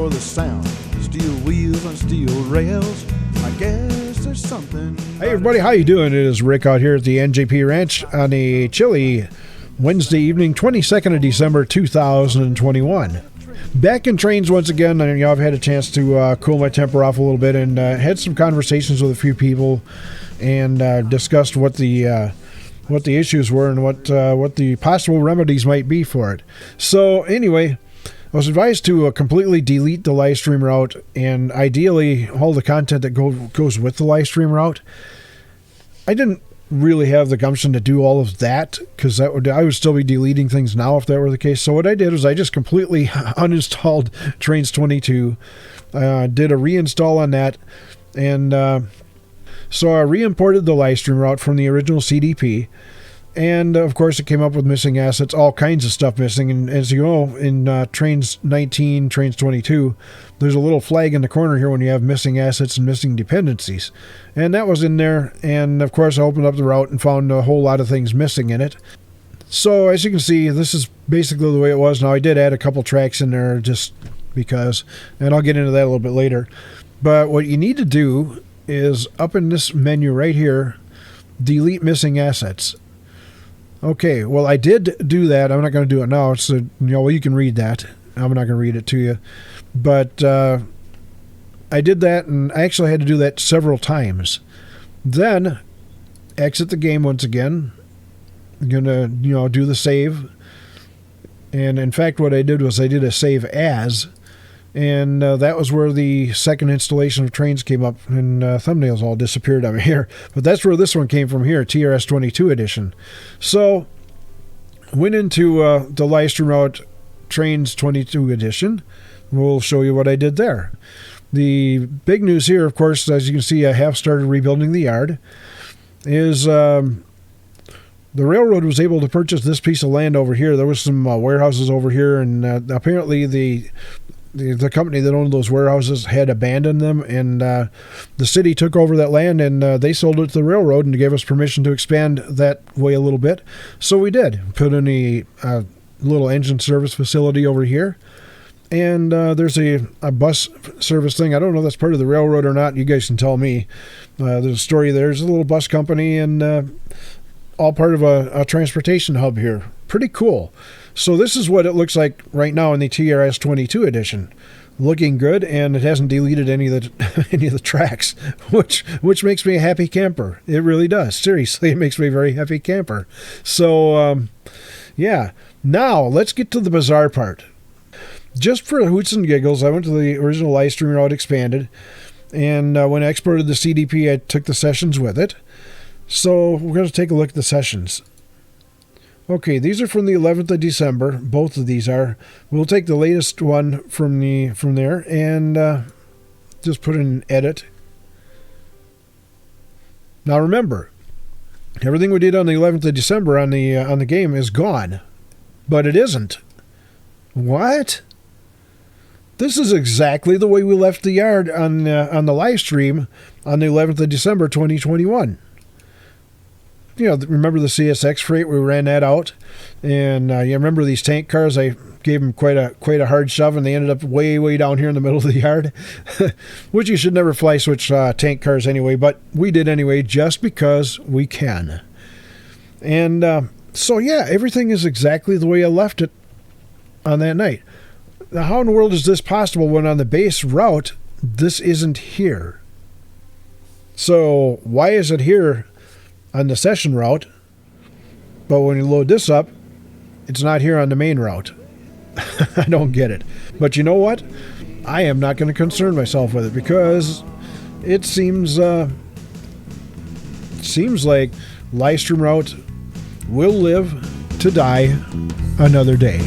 for the sound. Steel wheels on steel rails. I guess there's something. Hey everybody, how you doing? It is Rick out here at the NJP Ranch on a chilly Wednesday evening, 22nd of December 2021. Back in Trainz once again. I've had a chance to cool my temper off a little bit and had some conversations with a few people and discussed what the issues were and what the possible remedies might be for it. So anyway, I was advised to completely delete the live stream route and ideally all the content that goes with the live stream route. I didn't really have the gumption to do all of that because I would still be deleting things now if that were the case. So what I did was I just completely uninstalled Trainz 22, did a reinstall on that, and so I re-imported the live stream route from the original CDP. And, of course, it came up with missing assets, all kinds of stuff missing. And as you know, in Trainz 19, Trainz 22, there's a little flag in the corner here when you have missing assets and missing dependencies. And that was in there. And, of course, I opened up the route and found a whole lot of things missing in it. So, as you can see, this is basically the way it was. Now, I did add a couple tracks in there just because, and I'll get into that a little bit later. But what you need to do is, up in this menu right here, delete missing assets. Okay, well, I did do that. I'm not going to do it now. It's you can read that. I'm not going to read it to you. But I did that, and I actually had to do that several times. Then, exit the game once again. I'm going to, do the save. And, in fact, what I did was I did a save as, and that was where the second installation of Trainz came up, and thumbnails all disappeared over here. But that's where this one came from here, TRS 22 edition. So, went into the live stream route Trainz 22 edition. We'll show you what I did there. The big news here, of course, as you can see, I have started rebuilding the yard, is the railroad was able to purchase this piece of land over here. There was some warehouses over here, and apparently the company that owned those warehouses had abandoned them, and the city took over that land, and they sold it to the railroad and gave us permission to expand that way a little bit. So we did. Put in a little engine service facility over here, and there's a bus service thing. I don't know if that's part of the railroad or not. You guys can tell me. There's a story there. There's a little bus company, and all part of a transportation hub here. Pretty cool. So this is what it looks like right now in the TRS 22 edition. Looking good, and it hasn't deleted any of the tracks, which makes me a happy camper. It really does. Seriously, it makes me a very happy camper. So, yeah. Now, let's get to the bizarre part. Just for hoots and giggles, I went to the original live stream route expanded, and when I exported the CDP, I took the sessions with it. So we're going to take a look at the sessions. Okay, these are from the 11th of December. Both of these are. We'll take the latest one from there and just put in an edit. Now remember, everything we did on the 11th of December on the game is gone, but it isn't. What? This is exactly the way we left the yard on the live stream on the 11th of December 2021. Remember the CSX freight? We ran that out, and you remember these tank cars? I gave them quite a hard shove, and they ended up way down here in the middle of the yard, which you should never fly switch tank cars anyway, but we did anyway just because we can. And so yeah, everything is exactly the way I left it on that night. Now, how in the world is this possible when on the base route this isn't here? So why is it here on the session route, but when you load this up, it's not here on the main route? I don't get it. But you know what? I am not going to concern myself with it because it seems like live stream route will live to die another day.